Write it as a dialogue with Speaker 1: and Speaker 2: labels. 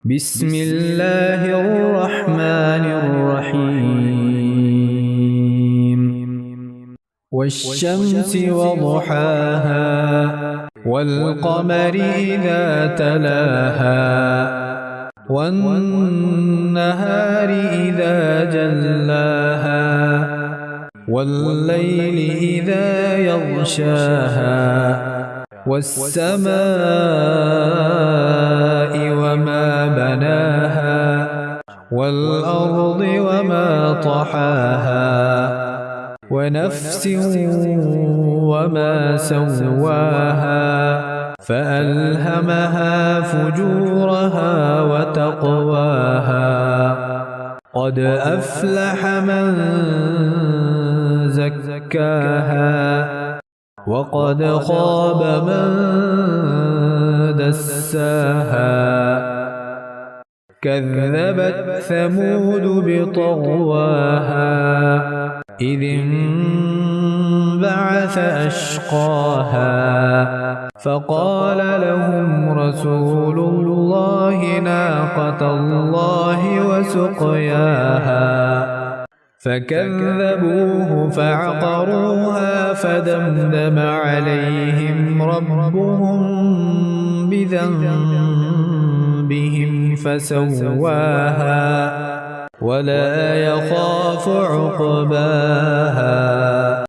Speaker 1: بسم الله الرحمن الرحيم والشمس وضحاها والقمر إذا تلاها والنهار إذا جلاها والليل إذا يغشاها والسماء وما بناها والأرض وما طحاها ونفس وما سواها فألهمها فجورها وتقواها قد أفلح من زكاها وقد خاب من دساها كذبت ثمود بطغواها إذ انبعث أشقاها فقال لهم رسول الله ناقة الله وسقياها فكذبوه فعقروها فدمدم عليهم ربهم بذنبهم فسواها ولا يخاف عقباها.